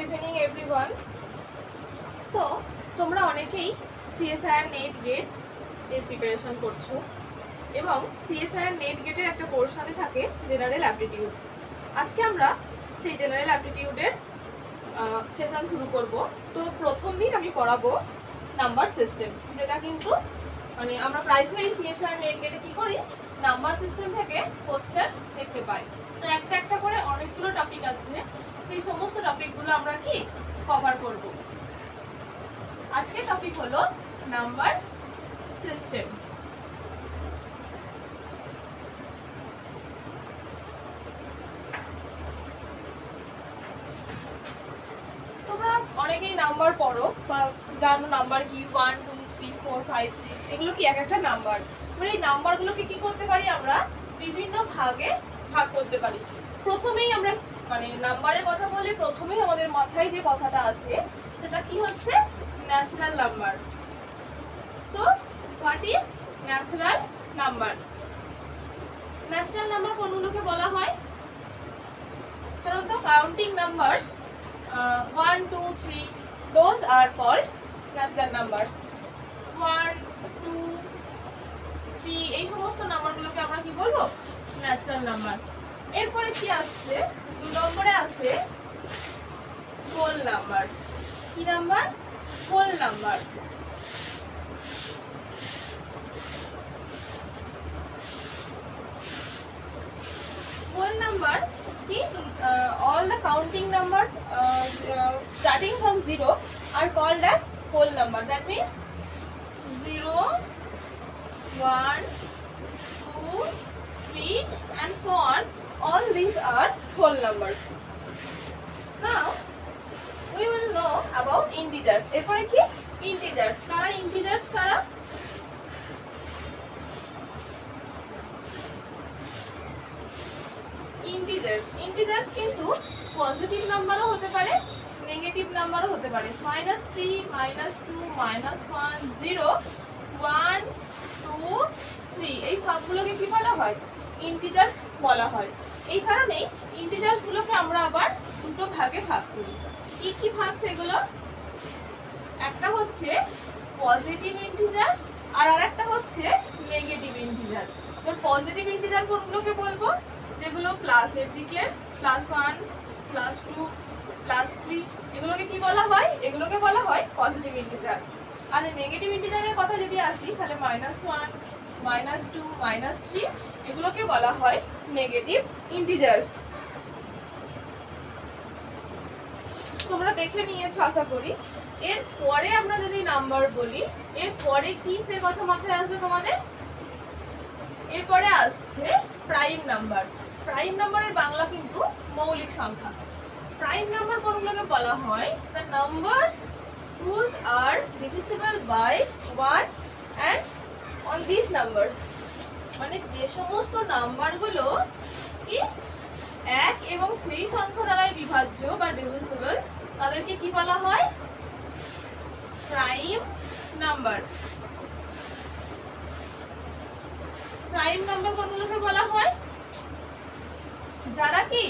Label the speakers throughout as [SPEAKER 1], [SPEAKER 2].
[SPEAKER 1] Evening everyone. তো তোমরা অনেকেই সিএসআইআর নেট গেট এর প্রিপারেশন করছো এবং সিএসআইআর নেট গেটের একটা পোর্শনে থাকে জেনারেল অ্যাপটিটিউড। আজকে আমরা সেই জেনারেল অ্যাপটিটিউডের সেশন শুরু করব। তো প্রথম দিন আমি পড়াবো নাম্বার সিস্টেম, যেটা কিন্তু মানে আমরা প্রায়শই সিএসআইআর নেট গেটে কি করি, নাম্বার সিস্টেম থেকে কোশ্চেন দেখতে পাই। তো একটা একটা করে অনেকগুলো টপিক আছে, সেই সমস্ত টপিকগুলো আমরা কি কভার করব। আজকে টপিক হলো নাম্বার সিস্টেম। তোমরা অনেকেই নাম্বার পড়ো বা জানো নাম্বার কি 1 2 3 4 5 6 এগুলো কি এক একটা নাম্বার। মানে এই নাম্বারগুলোকে কি করতে পারি, আমরা বিভিন্ন ভাগে ভাগ করতে পারি। প্রথমেই আমরা মানে নাম্বারের কথা বলে প্রথমেই আমাদের মাথায় যে কথাটা আসে সেটা কি হচ্ছে, natural number. So what is natural number? Natural number কোনগুলোকে বলা হয়? কারণ তো counting numbers 1 2 3 those are called natural numbers। 1 2 3 এই সমস্ত নাম্বারগুলোকে আমরা কি বলবো, ন্যাচারাল নাম্বার। এরপরে কি আসছে, 2 নম্বরে আছে হোল নাম্বার। কি number? Whole number. Whole number কি, all the counting numbers starting from 0 are called as whole number. That means 0 1 2 3 and so on, all these are whole numbers. Now we will know about integers. এরপরে কি integers? কারা integers? কারা integers কিন্তু positive নাম্বারও হতে পারে, negative নাম্বারও হতে পারে। -3 -2 -1 0 1 2 3 এই সবগুলোকে কি বলা হয়, ইন্টিজার্স বলা হয়। এই কারণেই ইন্টিজার্স গুলোকে আমরা আবার দুটো ভাগে ভাগ করি। কি কি ভাগ সেগুলো? একটা হচ্ছে পজিটিভ ইন্টিজার আর আরেকটা হচ্ছে নেগেটিভ ইন্টিজার। তো পজিটিভ ইন্টিজার কোনগুলোকে বলবো, যেগুলো প্লাসের দিকে, +1 +2 +3 এগুলোকে কি বলা হয়, এগুলোকে বলা হয় পজিটিভ ইন্টিজার। আর নেগেটিভ ইন্টিজারের কথা যদি আসি তাহলে -1 -2 -3 এগুলোকে বলা হয় নেগেটিভ ইন্টিজার্স। তোমরা দেখে নিয়েছো আশা করি। এরপরে আমরা যদি নাম্বার বলি, এরপরে কি সে কথা মাথায় আসবে তোমাদের? এরপরে আসছে প্রাইম নাম্বার। প্রাইম নাম্বারের বাংলা কিন্তু মৌলিক সংখ্যা। প্রাইম নাম্বার কোনগুলোকে বলা হয়, the numbers whose are divisible by 1 and on these numbers, মানে যে সমস্ত নাম্বারগুলো কি এক এবং সেই সংখ্যা দ্বারাই বিভাজ্য বা ডিভিজিবল, তাদেরকে কি বলা হয়, প্রাইম নাম্বার। প্রাইম নাম্বার কোনগুলোকে বলা হয়, যারা কি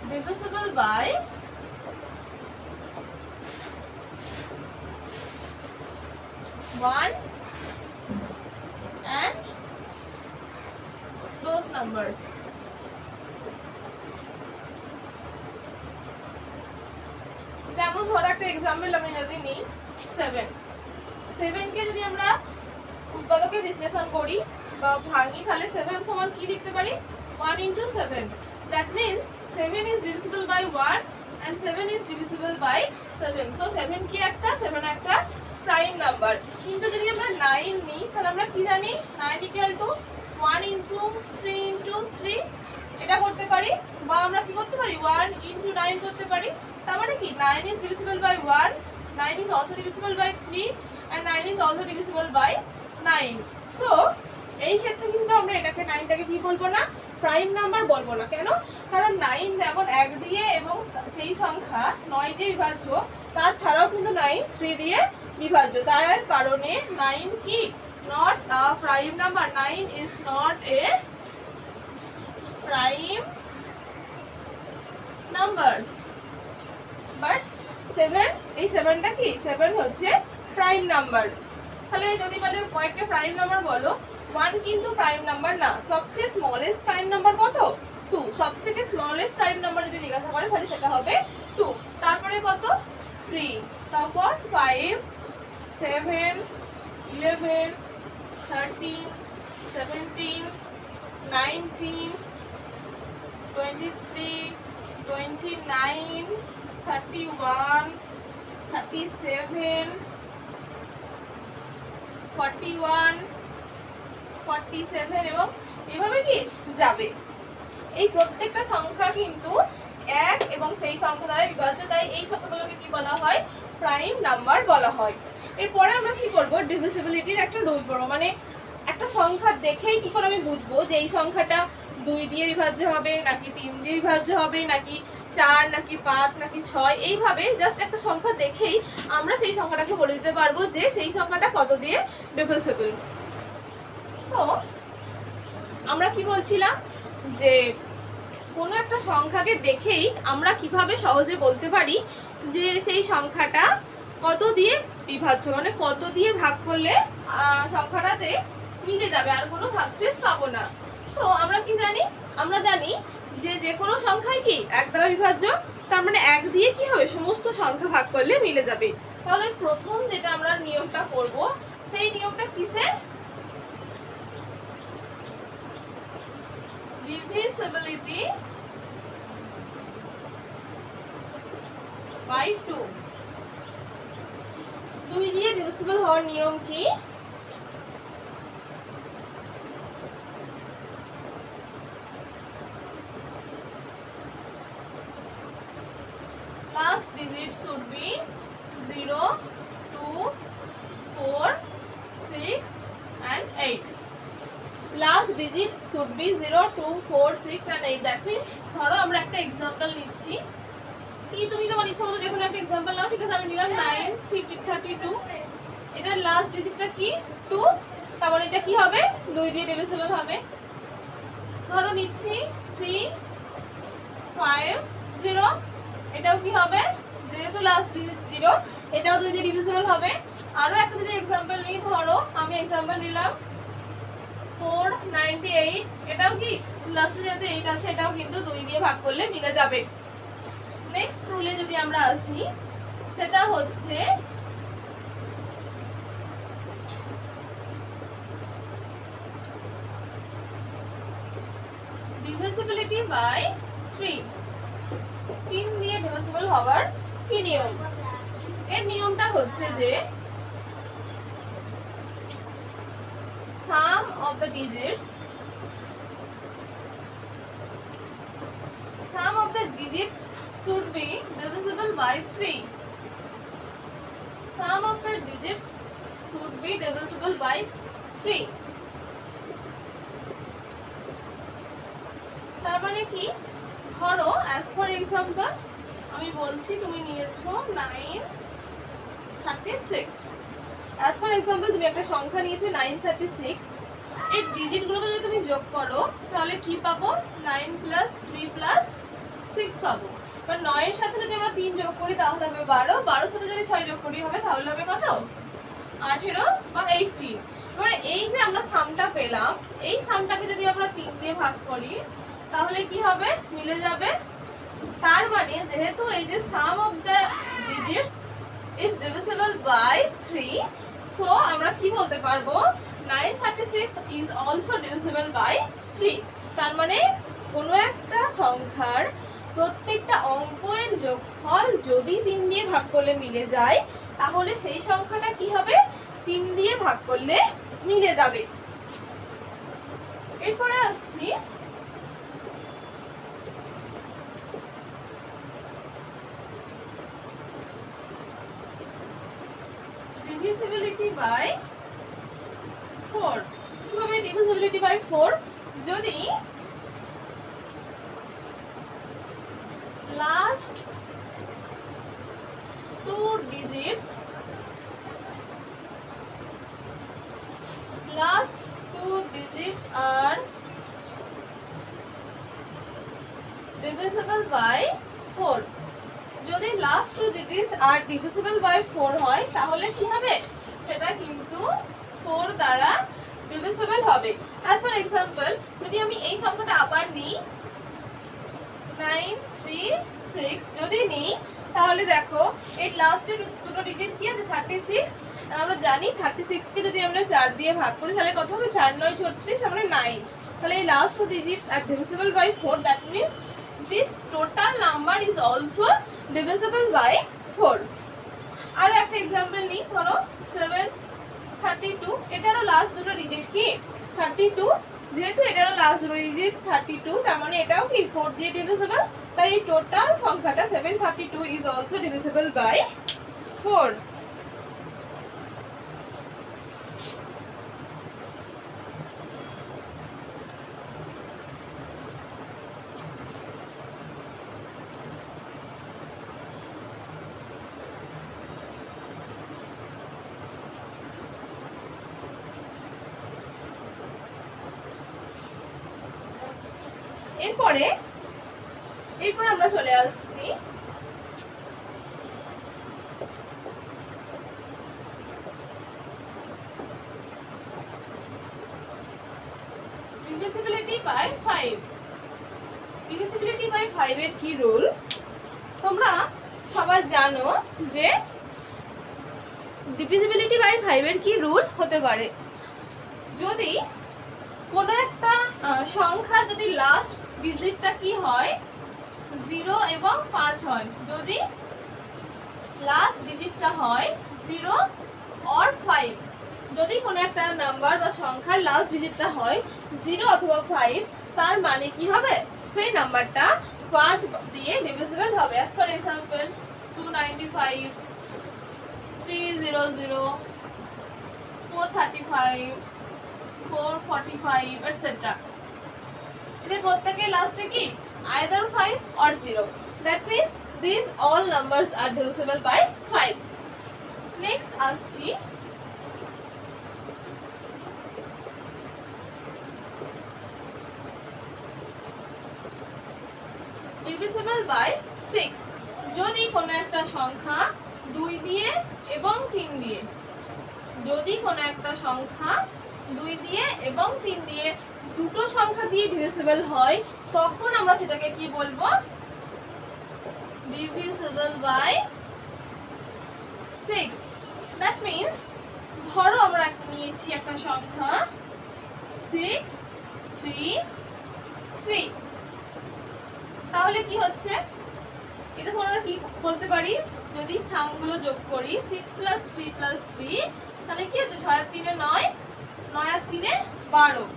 [SPEAKER 1] divisible by 1 and those numbers। যেমন ধরো একটা এক্সাম্পল আমি যদি নিই, 7 কে যদি আমরা উৎপাদকে বিশ্লেষণ করি বা ভাঙি, তাহলে 7 সমান কি লিখতে পারি, 1 into 7। That means 7 is divisible by 1 and 7 is divisible by 7. So 7 কি একটা, 7 একটা প্রাইম নাম্বার। কিন্তু যদি আমরা 9 নিই তাহলে আমরা কি জানি, 9 equal to 1 into 3 into 3 এটা করতে পারি, বা আমরা কি করতে পারি 1 into 9 করতে পারি। তার মানে কি 9 is divisible by 1, 9 is also divisible by 3 and 9 is also divisible by 9. So এই ক্ষেত্রে কিন্তু আমরা এটাকে 9টাকে কি বলবো না, প্রাইম নাম্বার বলবো না। কেন? কারণ 9 যেমন 1 দিয়ে এবং সেই সংখ্যা 9 দিয়ে বিভাজ্য, তাছাড়াও কিন্তু 9 3 দিয়ে বিভাজ্য। তার কারণে 9 কি not a prime number. 9 is not a prime number. But 7, এই 7টা কি 7 হচ্ছে প্রাইম নাম্বার। তাহলে যদি বলে কয়েকটা প্রাইম নাম্বার বলো, 1 কিন্তু প্রাইম নাম্বার না, সবচেয়ে স্মলেস্ট প্রাইম নাম্বার কত 2, সবথেকে স্মলেস্ট প্রাইম নাম্বার যদি জিজ্ঞাসা করে তাহলে সেটা হবে 2। তারপরে কত 3, তারপর 5, 7, 11, 13, 17, 19, 23, 29, 31, 37, 41, 47 এবং এভাবে কি যাবে। এই প্রত্যেকটা সংখ্যা কিন্তু এক এবং সেই সংখ্যা দ্বারা বিভাজ্য, তাই এই সংখ্যাগুলোকে কি বলা হয় প্রাইম নাম্বার বলা হয়। এরপরে আমরা কি করব ডিভিজিবিলিটির একটা রুল পড়ব, মানে একটা সংখ্যা দেখেই কি করে আমি বুঝবো যে এই সংখ্যাটা 2 দিয়ে বিভাজ্য হবে নাকি 3 দিয়ে বিভাজ্য হবে নাকি 4 নাকি 5 নাকি 6, এইভাবে জাস্ট একটা সংখ্যা দেখেই আমরা সেই সংখ্যাটাকে বলে দিতে পারবো যে সেই সংখ্যাটা কত দিয়ে ডিভিজিবল। তো আমরা কি বলছিলাম যে কোনো একটা সংখ্যাকে দেখেই আমরা কিভাবে সহজে বলতে পারি যে সেই সংখ্যাটা কত দিয়ে বিভাজ্য, মানে কত দিয়ে ভাগ করলে সংখ্যাটাতে মিলে যাবে, আর কোনো ভাগশেষ পাবো না। তো আমরা কি জানি, আমরা জানি যে যে কোনো সংখ্যাই কি 1 দ্বারা বিভাজ্য, তার মানে 1 দিয়ে কি হবে সমস্ত সংখ্যা ভাগ করলে মিলে যাবে। তাহলে প্রথম যেটা আমরা নিয়মটা করব সেই নিয়মটা কিসের, divisibility by 2। 2 দিয়ে ডিভিজিবল হওয়ার নিয়ম কি, last digit should be 0, 2, 4, 6 and 8. Last digit should be 0, 2, 4, 6 and 8. That means ধরো আমরা একটা एग्जांपल নিচ্ছি, কি তুমি তোমার ইচ্ছা মতো দেখো একটা एग्जांपल নাও, ঠিক আছে আমি নিলাম 9, 32, এটার লাস্ট ডিজিটটা কি 2, তার মানে এটা কি হবে 2 দিয়ে ডিভিজিবল হবে। ধরো নিচ্ছি 3, 5, 0, এটাও কি হবে যেহেতু লাস্ট ডিজিট 0 এটাও 2 দিয়ে ডিভিজিবল হবে। আরো একটা যদি एग्जांपल নিই, ধরো আমি एग्जांपल নিলাম 498, এটাও কি লাস্টে যেহেতু 8 আছে এটাও কিন্তু 2 দিয়ে ভাগ করলে মিলে যাবে। নেক্সট রুলে যদি আমরা আসি সেটা হচ্ছে ডিভিজিবিলিটি বাই 3। 3 দিয়ে ডিভিজিবল হওয়ার কি নিয়ম, এর নিয়মটা হচ্ছে যে sum of the digits should be divisible by 3. Sum of the digits should be divisible by 3. তার মানে কি, ধরো as for example আমি বলছি তুমি নিয়েছো 936, as for example তুমি একটা সংখ্যা নিয়েছো 936, এই ডিজিটগুলোকে যদি তুমি যোগ করো তাহলে কি পাবো 9 + 3 + 6 পাবো। এবার 9 এর সাথে যদি আমরা 3 যোগ করি তাহলে হবে 12, 12 সাথে যদি 6 যোগ করি হবে তাহলে হবে কত 18 বা 18। এবার এই যে আমরা সামটা পেলাম, এই সামটাকে যদি আমরা 3 দিয়ে ভাগ করি তাহলে কি হবে মিলে যাবে। তার মানে যেহেতু এই যে sum of the digits is divisible by 3, so আমরা কি বলতে পারবো 936 ইজ অলসো ডিভিজিবল বাই 3। তার মানে কোনো একটা সংখ্যার প্রত্যেকটা অঙ্কের যোগফল যদি 3 দিয়ে ভাগ করলে মিলে যায় তাহলে সেই সংখ্যাটা কি হবে 3 দিয়ে ভাগ করলে মিলে যাবে। এরপরে আসছি divisibility by 4। কিভাবে divisibility by 4, যদি last 2 digits are divisible by 4। যদি লাস্ট টু ডিজিটস আর ডিভিজিবল বাই 4 হয় তাহলে কি হবে, সেটা কিন্তু 4 দ্বারা ডিভিজিবল হবে। অ্যাজ ফর এক্সাম্পল, যদি আমি এই সংখ্যাটা আবার নিই 936 যদি নিই, তাহলে দেখো এর লাস্টের দুটো ডিজিট কি আছে 36। আমরা জানি 36 কে যদি আমরা 4 দিয়ে ভাগ করি তাহলে কত হবে, 4 9 36 মানে 9। তাহলে এই লাস্ট টু ডিজিটস আর divisible by 4, that means this total number is also divisible by 4. আর একটা एग्जांपल নিই, ধরো 732, এটারও লাস্ট দুটো ডিজিট কি 32, যেহেতু এটারও লাস্ট দুটো ডিজিট 32 তার মানে এটাও কি 4 দিয়ে ডিভিজিবল, তাই এই টোটাল সংখ্যাটা 732 is also divisible by 4. এরপরে আমরা চলে আসছি ডিভিজিবিলিটি বাই 5। ডিভিজিবিলিটি বাই 5 এর কি রুল, তোমরা সবাই জানো যে ডিভিজিবিলিটি বাই 5 এর কি রুল হতে পারে। যদি কোনো একটা সংখ্যার যদি লাস্ট ডিজিটটা কি হয় 0 এবং 5 হয়, যদি লাস্ট ডিজিটটা হয় 0 or 5, যদি কোনো একটা নাম্বার বা সংখ্যার লাস্ট ডিজিটটা হয় 0 অথবা 5, তার মানে কি হবে, সেই নাম্বারটা 5 দিয়ে ডিভিজিবল হবে। As for example 295, 300, 435, 445 etc. এদের প্রত্যেকের লাস্টে কি either 5 or 0. That means these all numbers are divisible by 5. Next আসছি divisible by 6। যদি কোনো একটা সংখ্যা 2 দিয়ে এবং 3 দিয়ে, যদি কোনো একটা সংখ্যা 2 দিয়ে এবং 3 দিয়ে দুটো সংখ্যা দিয়ে ডিভিজিবল হয়, তখন আমরা সেটাকে কি বলবো, ডিভিজিবল বাই 6। দ্যাট মিন্স ধরো আমরা একটা নিয়েছি একটা সংখ্যা 6 3 3, তাহলে কি হচ্ছে, এটা আমরা কি বলতে পারি, যদি সংখ্যাগুলো যোগ করি 6 + 3 + 3, তাহলে কি হচ্ছে 6 আর 3 9, 9 আর 3 12,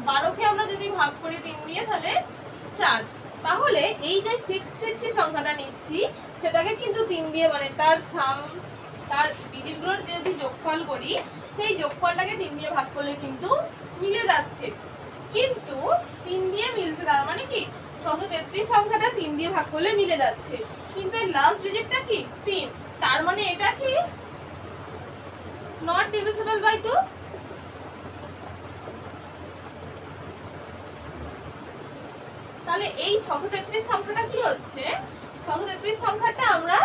[SPEAKER 1] 12কে আমরা যদি ভাগ করি 3 দিয়ে তাহলে 4। তাহলে এই যে 633 সংখ্যাটা নিচ্ছি সেটাকে কিন্তু 3 দিয়ে মানে তার সাম, তার ডিজিটগুলোর যদি যোগফল করি সেই যোগফলটাকে 3 দিয়ে ভাগ করলে কিন্তু মিলে যাচ্ছে, কিন্তু 3 দিয়ে মিলছে, তার মানে কি 633 সংখ্যাটা 3 দিয়ে ভাগ করলে মিলে যাচ্ছে, কিন্তু এর লাস্ট ডিজিটটা কি 3, তার মানে এটা কি নট ডিভিজিবল বাই 2। তাহলে এই 633 সংখ্যাটা কি হচ্ছে, 633 সংখ্যাটা আমরা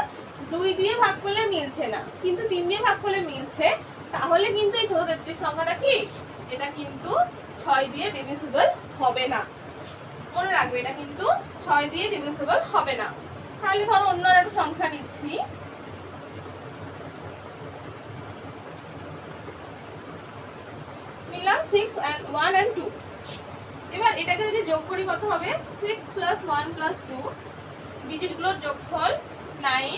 [SPEAKER 1] 2 দিয়ে ভাগ করলে মিলছে না, কিন্তু 3 দিয়ে ভাগ করলে মিলছে, তাহলে কিন্তু এই 633 সংখ্যাটা কি, এটা কিন্তু 6 দিয়ে ডিভিজিবল হবে না। মনে রাখবে এটা কিন্তু 6 দিয়ে ডিভিজিবল হবে না। তাহলে ধরো অন্য একটা সংখ্যা নিচ্ছি, নিলাম 6 and 1 and 2। এবার এটাকে যদি যোগ করি কত হবে, 6 + 1 + 2, ডিজিটগুলোর যোগফল 9,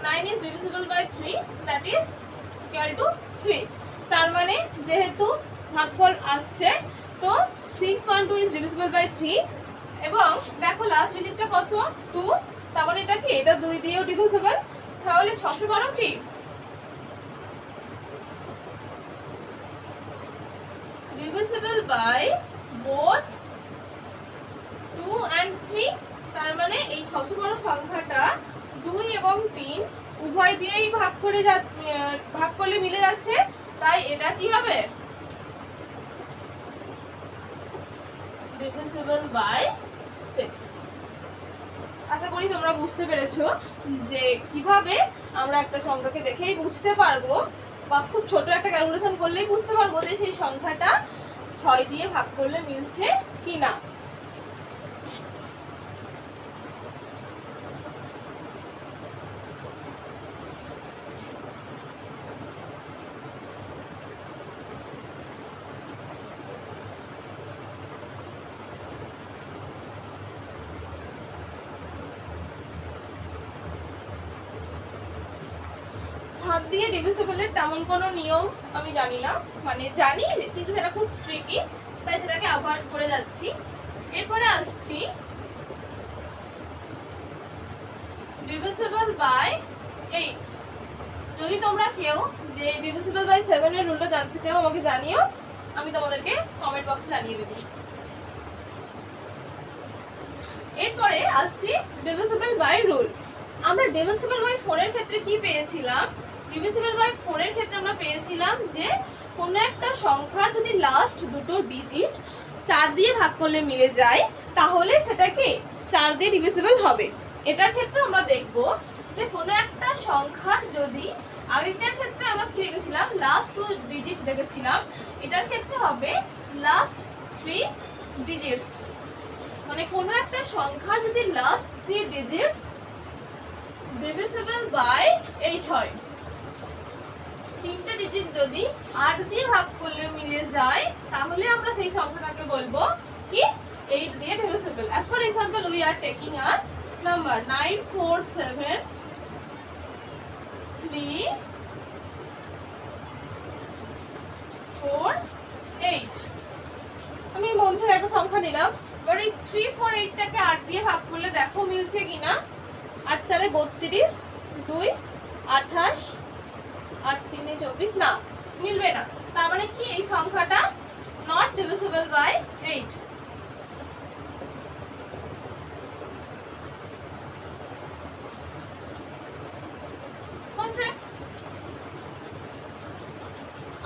[SPEAKER 1] 9 is divisible by 3, that is equal to 3। তার মানে যেহেতু ভাগফল আসছে তো 612 is divisible by 3, এবং দেখো লাস্ট ডিজিটটা কত 2, তার মানে এটা কি, এটা 2 দিয়েও ডিভিজিবল, তাহলে 612 কি divisible by both 2 and 3। তার মানে এই 612 সংখ্যাটা 2 এবং 3 উভয় দিয়েই ভাগ করলে মিলে যাচ্ছে, তাই এটা কি হবে divisible by 6। আশা করি তোমরা বুঝতে পেরেছো যে কিভাবে আমরা একটা সংখ্যাকে দেখেই বুঝতে পারবো বা খুব ছোট একটা ক্যালকুলেশন করলেই বুঝতে পারবো যে সেই সংখ্যাটা 6 দিয়ে ভাগ করলে মিলছে কিনা। হাত দিয়ে ডিভিজিবলের তেমন কোনো নিয়ম আমি জানি না, মানে জানি কিন্তু সেটা খুব ট্রিকি, তাই সেটাকে অ্যাভয়েড করে যাচ্ছি। এরপরে আসছি ডিভিজিবল বাই 8। যদি তোমরা কেউ যে ডিভিজিবল বাই 7 এর রুলটা জানতে চাও আমাকে জানিও, আমি তোমাদেরকে কমেন্ট বক্সে জানিয়ে দেব। এরপরে আসছি ডিভিজিবল বাই রুল। আমরা ডিভিজিবল বাই 4 এর ক্ষেত্রে কি পেয়েছিলাম? ডিভিজিবল বাই 4 এর ক্ষেত্রে আমরা পেয়েছিলাম যে কোনো একটা সংখ্যার যদি লাস্ট দুটো ডিজিট 4 দিয়ে ভাগ করলে মিলে যায় তাহলে সেটাকে 4 দিয়ে ডিভিজিবল হবে। এটার ক্ষেত্রে আমরা দেখব যে কোনো একটা সংখ্যার যদি আগেরটার ক্ষেত্রে আমরা কি দেখেছিলাম লাস্ট 2 ডিজিট দেখেছিলাম, এটার ক্ষেত্রে হবে লাস্ট 3 ডিজিটস। মানে কোনো একটা সংখ্যার যদি লাস্ট 3 ডিজিটস ডিভিজিবল বাই 8 হয়, তিনটে ডিজিট যদি 8 দিয়ে ভাগ করলে মিলে যায় তাহলে আমরা সেই সংখ্যাটাকে বলবো কি 8 দিয়ে divisible. as for example we are taking a number 94734 আমি মন থেকে একটা সংখ্যা নিলাম, এবার এই 348 টাকে 8 দিয়ে ভাগ করলে দেখো মিলছে কিনা। 8 4 32, 2 28, 8 3 24, না মিলবে না। তার মানে কি এই সংখ্যাটা নট ডিভিজিবল বাই 8।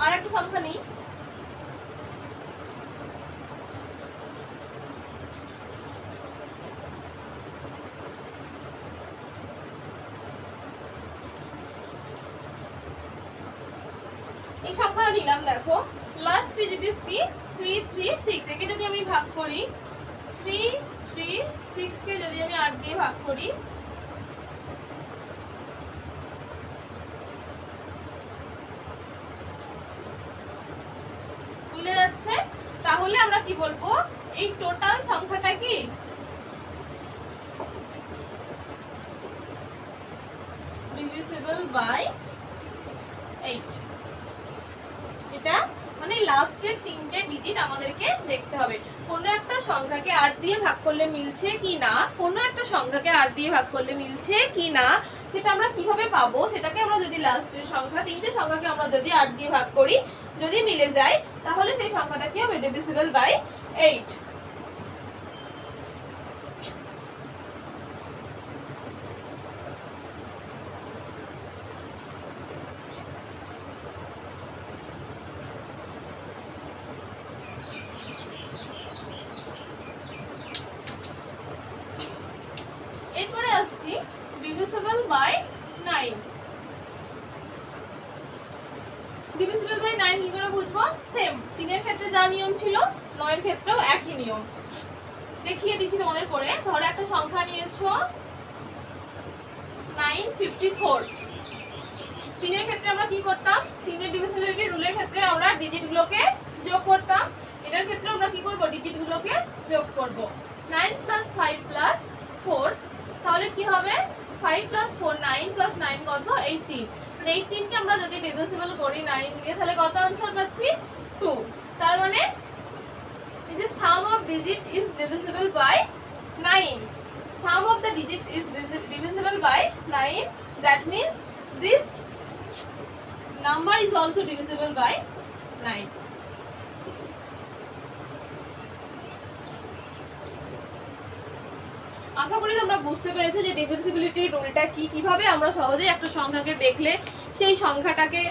[SPEAKER 1] আর একটা সংখ্যা নেই, এই সংখ্যাটা নিলাম। দেখো লাস্ট 3 ডিজিটস কি 336, একে যদি আমি ভাগ করি 336 কে যদি আমি 8 দিয়ে ভাগ করি মিলে যাচ্ছে, তাহলে আমরা কি বলবো এই টোটাল সংখ্যাটা কি ডিভিজিবল বাই 8। এটা মানে লাস্টের তিনটে ডিজিট আমাদেরকে দেখতে হবে। কোনো একটা সংখ্যাকে 8 দিয়ে ভাগ করলে মিলছে কি না, কোনো একটা সংখ্যাকে 8 দিয়ে ভাগ করলে মিলছে কি না সেটা আমরা কিভাবে পাবো? সেটাকে আমরা যদি লাস্টের সংখ্যা তিনটে সংখ্যাকে আমরা যদি 8 দিয়ে ভাগ করি, যদি মিলে যায় তাহলে সেই সংখ্যাটা কি হবে ডিভিজিবল বাই 8। এরপরে আসছি ডিভিজিবল বাই 9। ডিভিজিবল বাই 9 কি করে বুঝবো? সেম 3 এর ক্ষেত্রে যা নিয়ম ছিল 9 এর ক্ষেত্রেও একই নিয়ম। দেখিয়ে দিচ্ছি তোমাদের করে। ধরো একটা সংখ্যা নিয়েছো 954, 3 এর ক্ষেত্রে আমরা কি করতাম? 3 এর ডিভিজিবিলিটি রুলের ক্ষেত্রে আমরা ডিজিটগুলোকে যোগ করতাম, এটার ক্ষেত্রে আমরা কি করব ডিজিটগুলোকে যোগ করব। 9 + 5 + 4, তাহলে কি হবে 5 + 4 9 + 9 কত 18। মানে 18 কে আমরা যদি ডিভিজিবল করি 9 দিয়ে তাহলে কত आंसर পাচ্ছি 2। তার মানে এই যে sum of digit is divisible by 9, sum of the digit is divisible by 9, that means this number is also divisible by 9. আশা করি তোমরা বুঝতে পেরেছো যে ডিভিজিবিলিটি রুলটা কি, কিভাবে আমরা সহজে একটা সংখ্যাকে দেখলে সেই সংখ্যাটাকে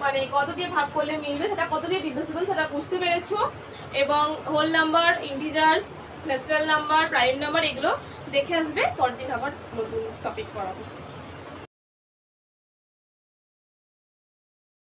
[SPEAKER 1] মানে কত দিয়ে ভাগ করলে মিলবে, সেটা কত দিয়ে ডিভিজিবল সেটা বুঝতে পেরেছো। এবং whole number, integers, natural number, prime number এগুলো দেখে আসবে, পরদিন আবার নতুন টপিক পড়াবো।